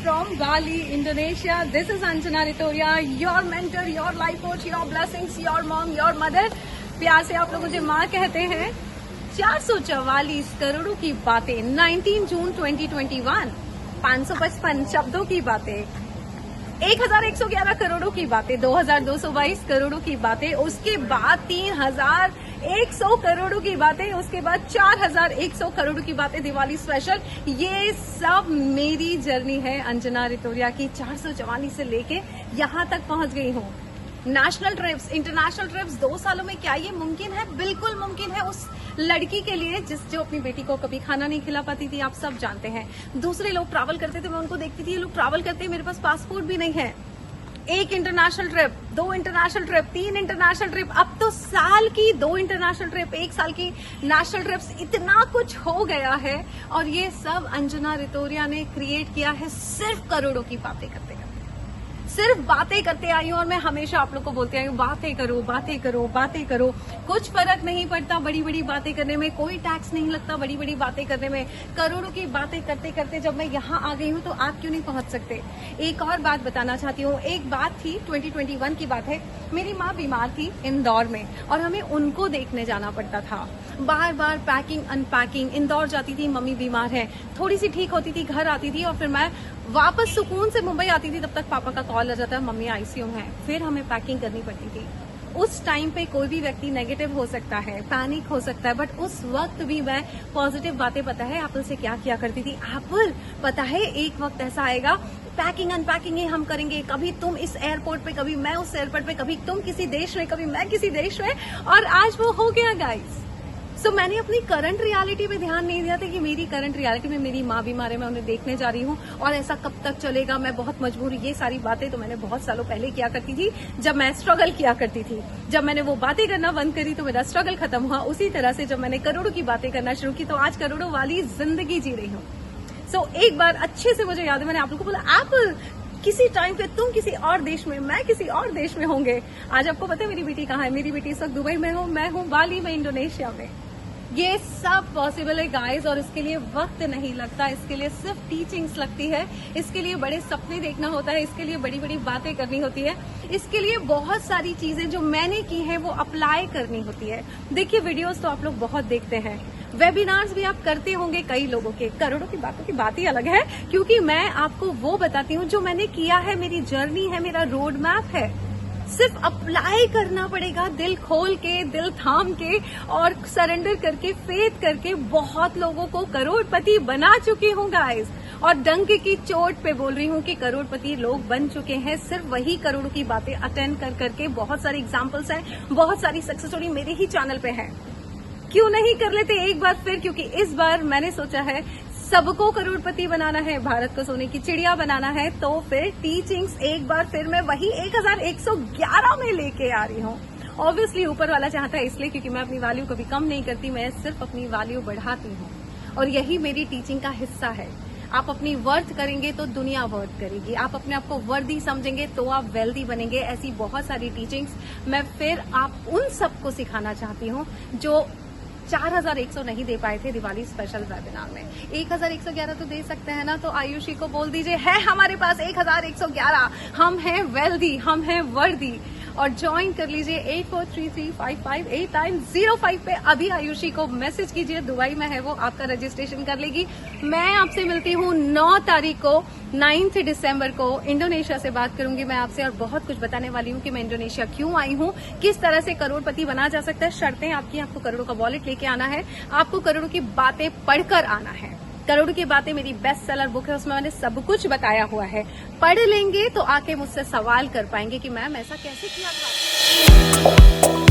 from Bali, Indonesia. This is Anjana Ritoria, your mentor, your life coach, your blessings, your mom, your mother. प्यार से आप लोग मुझे माँ कहते हैं। 444 करोड़ों की बातें, 19 जून 2021, 555 शब्दों की बातें, 1111 करोड़ों की बातें, 2222 करोड़ों की बातें, उसके बाद 3100 करोड़ों की बातें, उसके बाद 4100 करोड़ों की बातें, दिवाली स्पेशल। ये सब मेरी जर्नी है अंजना रितोरिया की। 444 से लेके यहाँ तक पहुँच गई हूँ। नेशनल ट्रिप्स, इंटरनेशनल ट्रिप्स 2 सालों में, क्या ये मुमकिन है? बिल्कुल मुमकिन है। उस लड़की के लिए जो अपनी बेटी को कभी खाना नहीं खिला पाती थी, आप सब जानते हैं। दूसरे लोग ट्रैवल करते थे, मैं उनको देखती थी, ये लोग ट्रैवल करते हैं, मेरे पास पासपोर्ट भी नहीं है। 1 international trip, 2 international trip, 3 international trip, अब तो साल की 2 इंटरनेशनल ट्रिप, 1 साल की नेशनल ट्रिप्स, इतना कुछ हो गया है। और ये सब अंजना रितोरिया ने क्रिएट किया है सिर्फ करोड़ों की बातें करते करते। सिर्फ बातें करते आई हूँ और मैं हमेशा आप लोग को बोलती आई हूँ, बातें करो, बातें करो, बातें करो। कुछ फर्क नहीं पड़ता बड़ी बड़ी बातें करने में, कोई टैक्स नहीं लगता बड़ी बड़ी बातें करने में। करोड़ों की बातें करते करते जब मैं यहाँ आ गई हूँ तो आप क्यों नहीं पहुंच सकते? एक और बात बताना चाहती हूँ। एक बात थी, 2021 की बात है। मेरी माँ बीमार थी इंदौर में और हमें उनको देखने जाना पड़ता था। बार बार पैकिंग अनपैकिंग, इंदौर जाती थी, मम्मी बीमार है, थोड़ी सी ठीक होती थी, घर आती थी और फिर मैं वापस सुकून से मुंबई आती थी। तब तक पापा का कॉल आ जाता है, मम्मी आईसीयू में है, फिर हमें पैकिंग करनी पड़ती थी। उस टाइम पे कोई भी व्यक्ति नेगेटिव हो सकता है, पैनिक हो सकता है, बट उस वक्त भी मैं पॉजिटिव बातें, पता है एप्पल से क्या किया करती थी? एप्पल, पता है एक वक्त ऐसा आएगा, पैकिंग अनपैकिंग ही हम करेंगे। कभी तुम इस एयरपोर्ट पे, कभी मैं उस एयरपोर्ट पे, कभी तुम किसी देश में, कभी मैं किसी देश में, और आज वो हो गया गाइस। सो मैंने अपनी करंट रियलिटी पे ध्यान नहीं दिया था कि मेरी करंट रियलिटी में मेरी माँ बीमार है, मैं उन्हें देखने जा रही हूँ और ऐसा कब तक चलेगा, मैं बहुत मजबूर। ये सारी बातें तो मैंने बहुत सालों पहले किया करती थी, जब मैं स्ट्रगल किया करती थी। जब मैंने वो बातें करना बंद करी तो मेरा स्ट्रगल खत्म हुआ। उसी तरह से जब मैंने करोड़ों की बातें करना शुरू की तो आज करोड़ों वाली जिंदगी जी रही हूँ। सो एक बार अच्छे से मुझे याद है, मैंने आप लोगों को बोला, एप्पल किसी टाइम पे तुम किसी और देश में, मैं किसी और देश में होंगे। आज आपको पता है मेरी बेटी कहाँ है? मेरी बेटी इस वक्त दुबई में हो, मैं हूँ बाली में, इंडोनेशिया में। ये सब पॉसिबल है गाइस, और इसके लिए वक्त नहीं लगता, इसके लिए सिर्फ टीचिंग्स लगती है, इसके लिए बड़े सपने देखना होता है, इसके लिए बड़ी बड़ी बातें करनी होती है, इसके लिए बहुत सारी चीजें जो मैंने की है वो अप्लाई करनी होती है। देखिए वीडियोस तो आप लोग बहुत देखते हैं, वेबिनार्स भी आप करते होंगे कई लोगों के। करोड़ों की बातों की बात ही अलग है, क्योंकि मैं आपको वो बताती हूँ जो मैंने किया है, मेरी जर्नी है, मेरा रोड मैप है। सिर्फ अप्लाई करना पड़ेगा, दिल खोल के, दिल थाम के और सरेंडर करके, फेथ करके। बहुत लोगों को करोड़पति बना चुकी हूँ गाइस, और डंके की चोट पे बोल रही हूँ कि करोड़पति लोग बन चुके हैं सिर्फ वही करोड़ों की बातें अटेंड कर करके। बहुत सारी एग्जाम्पल्स हैं, बहुत सारी सक्सेस स्टोरी मेरे ही चैनल पे है। क्यों नहीं कर लेते एक बार फिर? क्योंकि इस बार मैंने सोचा है सबको करोड़पति बनाना है, भारत को सोने की चिड़िया बनाना है, तो फिर टीचिंग्स एक बार फिर मैं वही 1111 में लेके आ रही हूँ। ऑब्वियसली ऊपर वाला चाहता है, इसलिए क्योंकि मैं अपनी वैल्यू कभी कम नहीं करती, मैं सिर्फ अपनी वैल्यू बढ़ाती हूँ और यही मेरी टीचिंग का हिस्सा है। आप अपनी वर्थ करेंगे तो दुनिया वर्थ करेगी, आप अपने आप को वर्दी समझेंगे तो आप वेल्दी बनेंगे। ऐसी बहुत सारी टीचिंग्स मैं फिर आप उन सबको सिखाना चाहती हूँ जो 4100 नहीं दे पाए थे दिवाली स्पेशल वेबिनार में। 1111 तो दे सकते हैं ना, तो आयुषी को बोल दीजिए है हमारे पास 1111, हम हैं वेल्दी, हम हैं वर्दी। और ज्वाइन कर लीजिए 8433558905 पे। अभी आयुषी को मैसेज कीजिए, दुबई में है वो, आपका रजिस्ट्रेशन कर लेगी। मैं आपसे मिलती हूँ 9 तारीख को, 9 दिसंबर को इंडोनेशिया से बात करूंगी मैं आपसे, और बहुत कुछ बताने वाली हूँ कि मैं इंडोनेशिया क्यों आई हूँ, किस तरह से करोड़पति बना जा सकता है। शर्तें आपकी, आपको करोड़ों का वॉलेट लेके आना है, आपको करोड़ों की बातें पढ़कर आना है। करोड़ों की बातें मेरी बेस्ट सेलर बुक है, उसमें मैंने सब कुछ बताया हुआ है। पढ़ लेंगे तो आके मुझसे सवाल कर पाएंगे कि मैम ऐसा कैसे किया था।